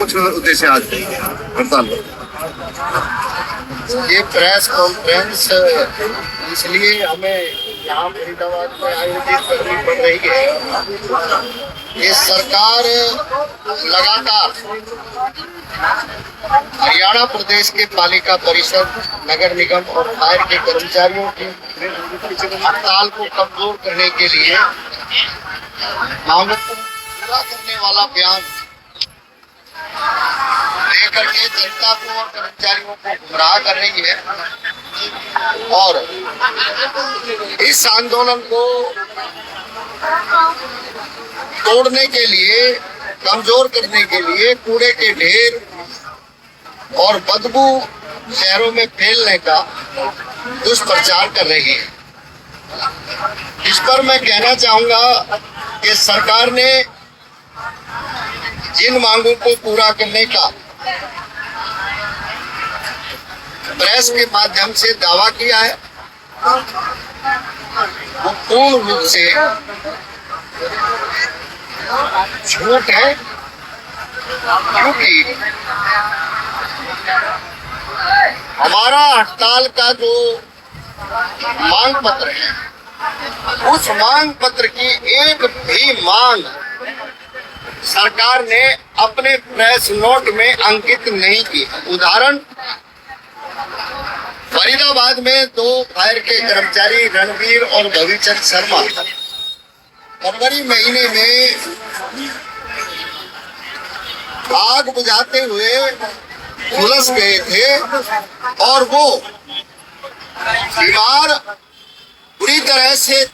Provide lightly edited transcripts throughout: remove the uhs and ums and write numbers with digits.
कुछ उद्देश्य आज हड़ताल ये प्रेस कॉन्फ्रेंस इसलिए हमें यहाँ फरीदाबाद में आयोजित करनी पड़ रही है। ये सरकार लगातार हरियाणा प्रदेश के पालिका परिषद, नगर निगम और फायर के कर्मचारियों की हड़ताल को कमजोर करने के लिए मांगों को पूरा करने वाला बयान लेकर के जनता को और कर्मचारियों को गुमराह कर रही है और इस आंदोलन को तोड़ने के लिए, कमजोर करने के लिए कूड़े के ढेर और बदबू शहरों में फैलने का दुष्प्रचार कर रही है। इस पर मैं कहना चाहूंगा कि सरकार ने जिन मांगों को पूरा करने का प्रेस के माध्यम से दावा किया है वो पूर्ण रूप से झूठ है, क्योंकि हमारा हड़ताल का जो मांग पत्र है उस मांग पत्र की एक भी मांग सरकार ने अपने प्रेस नोट में अंकित नहीं की। उदाहरण, फरीदाबाद में 2 फायर के कर्मचारी रणवीर और भविचंद शर्मा फरवरी महीने में आग बुझाते हुए झुलस गए थे और वो बीमार बुरी तरह से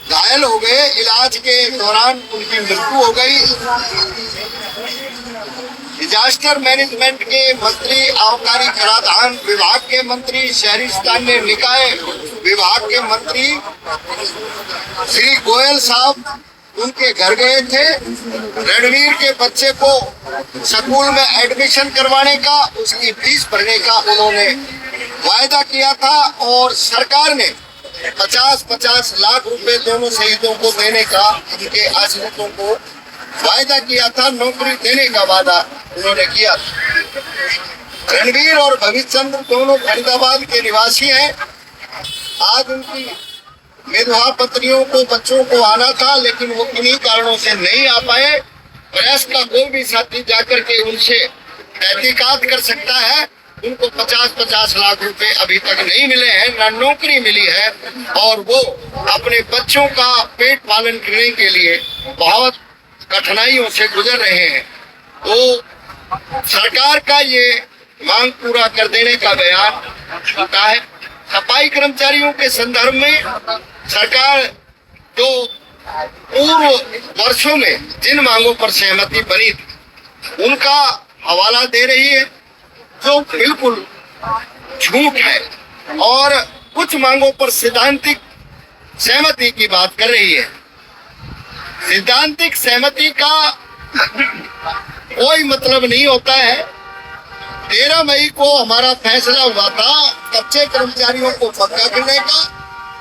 घायल हो गए। इलाज के दौरान उनकी मृत्यु हो गई। डिजास्टर मैनेजमेंट के मंत्री, आबकारी कराधान विभाग के मंत्री, शहरी स्थानीय निकाय विभाग के मंत्री श्री गोयल साहब उनके घर गए थे। रणवीर के बच्चे को स्कूल में एडमिशन करवाने का, उसकी फीस भरने का उन्होंने वायदा किया था और सरकार ने 50-50 लाख रुपए दोनों शहीदों को देने का, उनके आश्रितों को वायदा किया था। नौकरी देने का वादा उन्होंने किया। रणवीर और भविचंद दोनों फरीदाबाद के निवासी हैं। आज उनकी विधवा पत्नियों को, बच्चों को आना था, लेकिन वो किन्हीं कारणों से नहीं आ पाए। प्रेस का कोई भी साथी जाकर के उनसे तहकीकात कर सकता है। उनको 50-50 लाख रुपए अभी तक नहीं मिले हैं, ना नौकरी मिली है और वो अपने बच्चों का पेट पालन करने के लिए बहुत कठिनाइयों से गुजर रहे हैं। तो सरकार का ये मांग पूरा कर देने का बयान होता है। सफाई कर्मचारियों के संदर्भ में सरकार जो पूर्व वर्षों में जिन मांगों पर सहमति बनी थी उनका हवाला दे रही है, जो बिल्कुल झूठ है और कुछ मांगों पर सैद्धांतिक सहमति की बात कर रही है। सैद्धांतिक सहमति का कोई मतलब नहीं होता है। 13 मई को हमारा फैसला हुआ था कच्चे कर्मचारियों को पक्का करने का,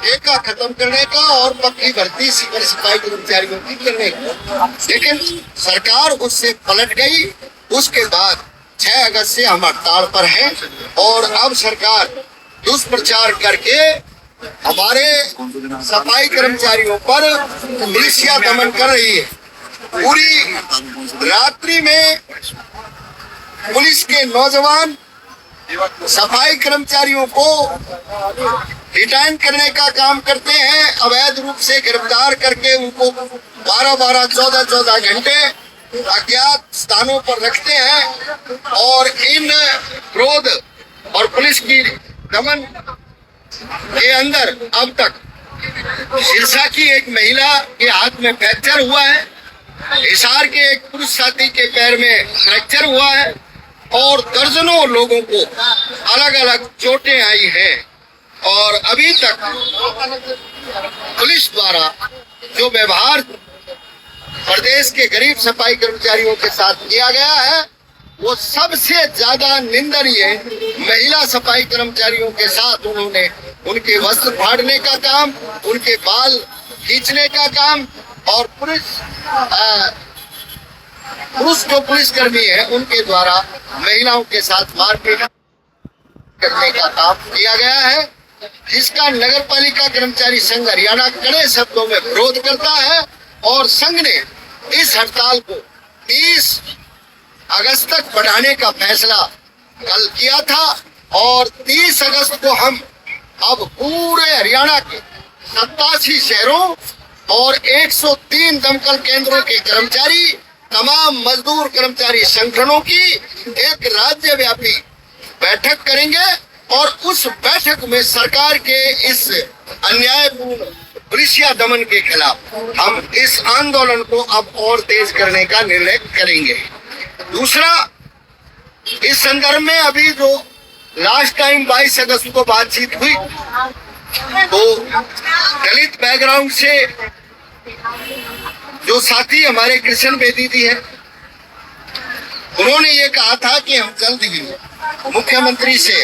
ठेका खत्म करने का और पक्की भर्ती सिविल सफाई कर्मचारियों की करने का, लेकिन सरकार उससे पलट गई। उसके बाद 6 अगस्त से हम हड़ताल पर हैं और अब सरकार दुष्प्रचार करके हमारे सफाई कर्मचारियों पर मिलिशिया दमन कर रही है। पूरी रात्रि में पुलिस के नौजवान सफाई कर्मचारियों को डिटेन करने का काम करते हैं, अवैध रूप से गिरफ्तार करके उनको 12-12, 14-14 घंटे अज्ञात स्थानों पर रखते हैं और इन क्रोध और पुलिस की दमन के अंदर अब तक सिरसा की एक महिला के हाथ में फ्रैक्चर हुआ है, हिसार के एक पुरुष साथी के पैर में फ्रैक्चर हुआ है और दर्जनों लोगों को अलग अलग चोटें आई हैं और अभी तक पुलिस द्वारा जो व्यवहार प्रदेश के गरीब सफाई कर्मचारियों के साथ किया गया है वो सबसे ज्यादा निंदनीय। महिला सफाई कर्मचारियों के साथ उन्होंने उनके वस्त्र फाड़ने का काम, उनके बाल खींचने का काम और पुरुष पुरुष जो पुलिसकर्मी है उनके द्वारा महिलाओं के साथ मारपीट करने का काम किया गया है, जिसका नगर पालिका कर्मचारी संघ हरियाणा कड़े शब्दों में विरोध करता है। और संघ ने इस हड़ताल को 30 अगस्त तक बढ़ाने का फैसला कल किया था और 30 अगस्त को हम अब पूरे हरियाणा के 87 शहरों और 103 दमकल केंद्रों के कर्मचारी, तमाम मजदूर कर्मचारी संगठनों की एक राज्यव्यापी बैठक करेंगे और उस बैठक में सरकार के इस अन्यायपूर्ण पुलिसिया दमन के खिलाफ हम इस आंदोलन को अब और तेज करने का निर्णय करेंगे। दूसरा, इस संदर्भ में अभी जो लास्ट टाइम 22 अगस्त को बातचीत हुई तो दलित बैकग्राउंड से जो साथी हमारे कृष्ण बेदी जी हैं, उन्होंने ये कहा था कि हम जल्द ही मुख्यमंत्री से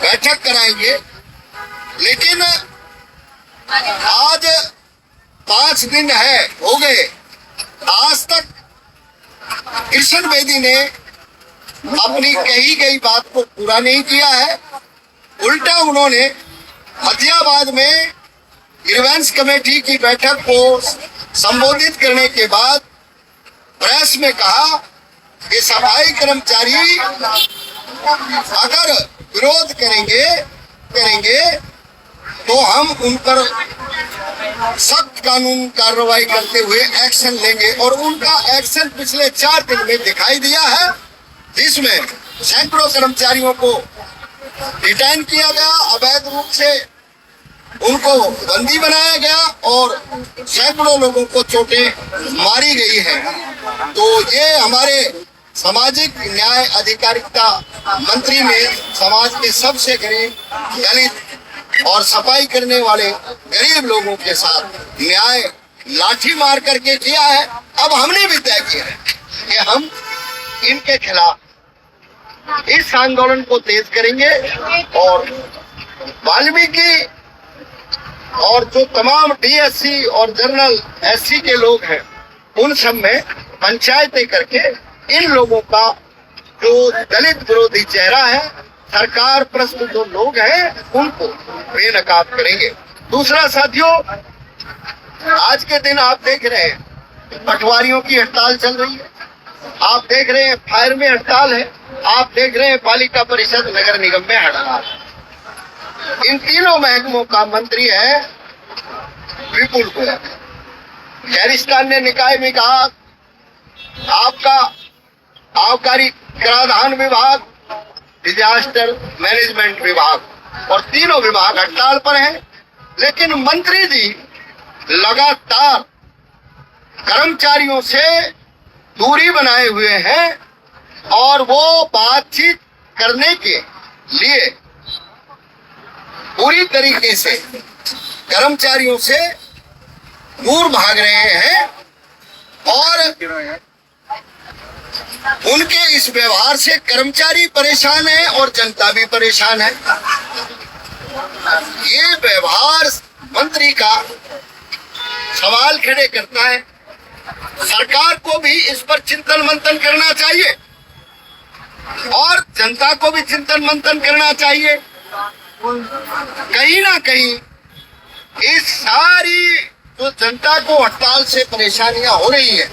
बैठक कराएंगे, लेकिन आज 5 दिन हो गए, आज तक कृष्ण बेदी ने अपनी कही गई बात को पूरा नहीं किया है। उल्टा उन्होंने फतेहाबाद में ग्रीवेंस कमेटी की बैठक को संबोधित करने के बाद प्रेस में कहा कि सफाई कर्मचारी अगर विरोध करेंगे तो हम उन पर सख्त कानून कार्रवाई करते हुए एक्शन लेंगे। और उनका एक्शन पिछले 4 दिन में दिखाई दिया है, जिसमें सैकड़ों कर्मचारियों को डिटेन किया गया, अवैध रूप से उनको बंदी बनाया गया और सैकड़ों लोगों को चोटें मारी गई हैं। तो ये हमारे सामाजिक न्याय अधिकारिता मंत्री ने समाज के सबसे गरीब, दलित और सफाई करने वाले गरीब लोगों के साथ न्याय लाठी मार करके किया है। अब हमने भी तय किया है कि हम इनके खिलाफ इस आंदोलन को तेज करेंगे और वाल्मीकि और जो तमाम डीएससी और जनरल एससी के लोग हैं उन सब में पंचायतें करके इन लोगों का जो दलित विरोधी चेहरा है, सरकार प्रस्त जो लोग हैं, उनको बेनकाब करेंगे। दूसरा साथियों, आज के दिन आप देख रहे हैं पटवारियों की हड़ताल चल रही है, आप देख रहे हैं फायर में हड़ताल है, आप देख रहे हैं पालिका परिषद नगर निगम में हड़ताल। इन तीनों महकमों का मंत्री है विपुल गोयल। शहरिस्तान ने निकाय में कहा आपका आबकारी कराधान विभाग, डिजास्टर मैनेजमेंट विभाग और तीनों विभाग हड़ताल पर हैं, लेकिन मंत्री जी लगातार कर्मचारियों से दूरी बनाए हुए हैं और वो बातचीत करने के लिए पूरी तरीके से कर्मचारियों से दूर भाग रहे हैं और उनके इस व्यवहार से कर्मचारी परेशान है और जनता भी परेशान है। ये व्यवहार मंत्री का सवाल खड़े करता है। सरकार को भी इस पर चिंतन मंथन करना चाहिए और जनता को भी चिंतन मंथन करना चाहिए। कहीं ना कहीं इस सारी जो जनता को हड़ताल से परेशानियां हो रही है,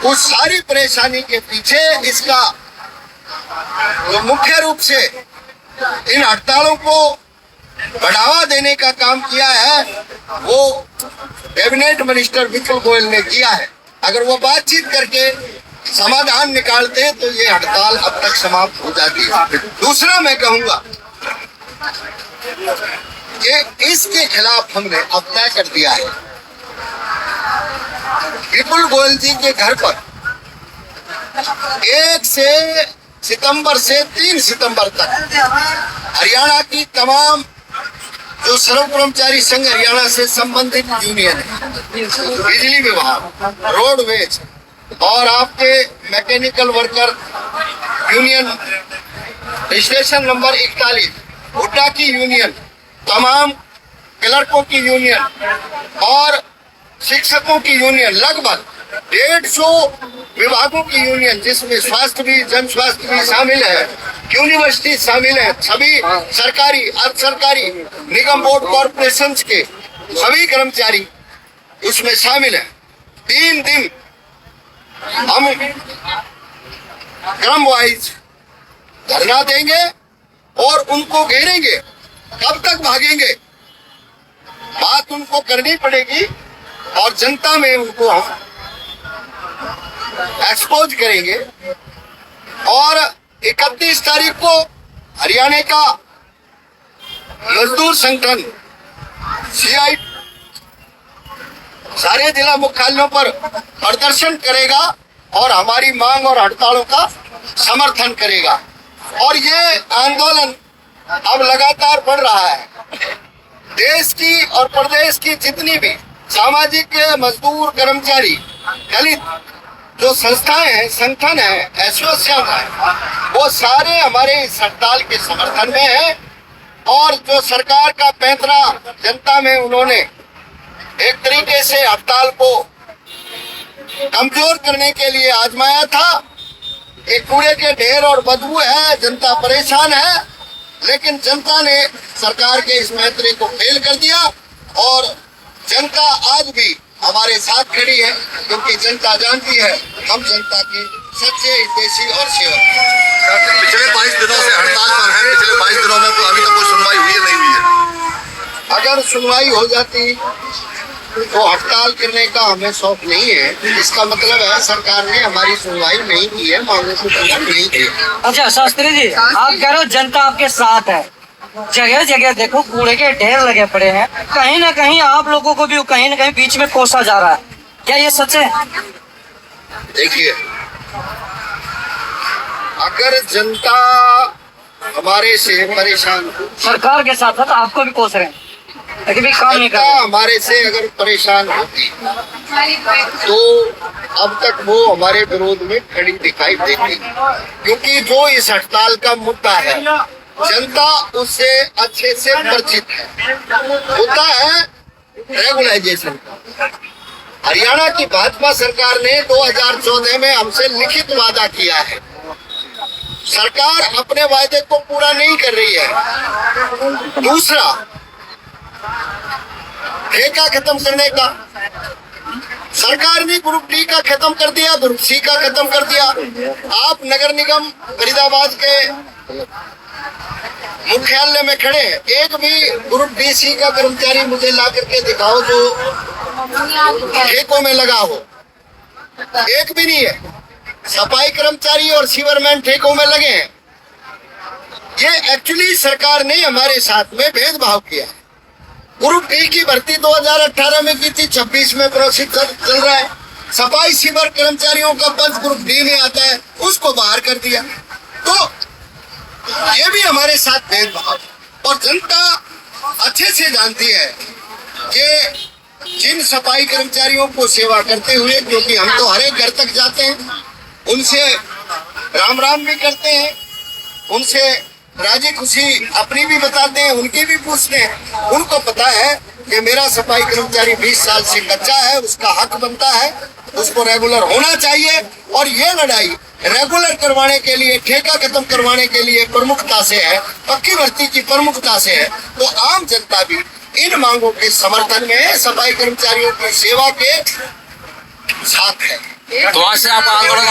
उस सारी परेशानी के पीछे इसका जो मुख्य रूप से इन हड़तालों को बढ़ावा देने का काम किया है वो कैबिनेट मिनिस्टर विपुल गोयल ने किया है। अगर वो बातचीत करके समाधान निकालते तो ये हड़ताल अब तक समाप्त हो जाती है। दूसरा मैं कहूंगा कि इसके खिलाफ हमने अब तय कर दिया है, विपुल गोयल जी के घर पर 1 सितंबर से 3 सितंबर तक हरियाणा की तमाम जो सर्व कर्मचारी संघ हरियाणा से संबंधित यूनियन है, बिजली विभाग, रोडवेज और आपके mechanical worker union, station number 41, Hooda की यूनियन, तमाम क्लर्कों की यूनियन और शिक्षकों की यूनियन, लगभग 150 विभागों की यूनियन, जिसमें स्वास्थ्य भी, जन स्वास्थ्य भी शामिल है, यूनिवर्सिटी शामिल है, सभी सरकारी, अर्ध सरकारी, निगम, बोर्ड, कॉर्पोरेशन के सभी कर्मचारी उसमें शामिल है। 3 दिन हम क्रम वाइज धरना देंगे और उनको घेरेंगे। कब तक भागेंगे? बात उनको करनी पड़ेगी और जनता में उनको हम एक्सपोज करेंगे। और 31 तारीख को हरियाणा का मजदूर संगठन CI सारे जिला मुख्यालयों पर प्रदर्शन करेगा और हमारी मांग और हड़तालों का समर्थन करेगा। और ये आंदोलन अब लगातार बढ़ रहा है। देश की और प्रदेश की जितनी भी सामाजिक, मजदूर, कर्मचारी, दलित जो संस्थाएं हैं, संगठन है, एसोसिएशन है, वो सारे हमारे इस हड़ताल के समर्थन में हैं। और जो सरकार का पैंतरा जनता में उन्होंने एक तरीके से हड़ताल को कमजोर करने के लिए आजमाया था। एक कूड़े के ढेर और बदबू है, जनता परेशान है, लेकिन जनता ने सरकार के इस पैंतरे को फेल कर दिया और जनता आज भी हमारे साथ खड़ी है, क्योंकि जनता जानती है हम जनता के सच्चे हितैषी और सेवक। पिछले 22 दिनों से हड़ताल पर है। पिछले 22 दिनों में अभी तक कोई सुनवाई हुई है, नहीं हुई है? अगर सुनवाई हो जाती तो हड़ताल करने का हमें शौक नहीं है। इसका मतलब है सरकार ने हमारी सुनवाई नहीं की है, मांगों को पूरा नहीं किया। अच्छा शास्त्री जी, आप कह रहे हो जनता आपके साथ है, जगह जगह देखो कूड़े के ढेर लगे पड़े हैं, कहीं ना कहीं आप लोगों को भी कहीं ना कहीं बीच में कोसा जा रहा है, क्या ये सच है? देखिए, अगर जनता हमारे से परेशान, सरकार के साथ साथ आपको भी कोस रहे हैं, लेकिन भी काम नहीं कर जनता रहे। हमारे से अगर परेशान होती तो अब तक वो हमारे विरोध में खड़ी दिखाई देती, क्योंकि जो इस हड़ताल का मुद्दा है जनता उससे अच्छे से परिचित है। मुद्दा है रेगुलाइजेशन का। हरियाणा की भाजपा सरकार ने 2014 में हमसे लिखित वादा किया है। सरकार अपने वायदे को पूरा नहीं कर रही है। दूसरा, ठेका खत्म करने का सरकार ने ग्रुप डी का खत्म कर दिया, ग्रुप सी का खत्म कर दिया। आप नगर निगम फरीदाबाद के मुख्यालय में खड़े हैं, एक भी ग्रुप डी सी का कर्मचारी मुझे ला करके दिखाओ जो ठेकों में लगा हो, एक भी नहीं है। सफाई कर्मचारी और सीवरमैन ठेकों में लगे हैं। ये एक्चुअली सरकार ने हमारे साथ में भेदभाव किया है। ग्रुप डी की भर्ती 2018 में की थी, 26 में प्रोसेस चल रहा है। सफाई सीवर कर्मचारियों का पद ग्रुप डी में आता है, उसको बाहर कर दिया। तो ये भी हमारे साथ भेदभाव, और जनता अच्छे से जानती है कि जिन सफाई कर्मचारियों को सेवा करते हुए, क्योंकि हम तो हर एक घर तक जाते हैं, उनसे राम राम भी करते हैं, उनसे राजी खुशी अपनी भी बताते हैं, उनकी भी पूछते हैं। उनको पता है कि मेरा सफाई कर्मचारी 20 साल से कच्चा है, उसका हक बनता है, उसको रेगुलर होना चाहिए। और ये लड़ाई रेगुलर करवाने के लिए, ठेका खत्म करवाने के लिए प्रमुखता से है, पक्की भर्ती की प्रमुखता से है। तो आम जनता भी इन मांगों के समर्थन में है, सफाई कर्मचारियों की सेवा के साथ है। तो आज से आप आंदोलन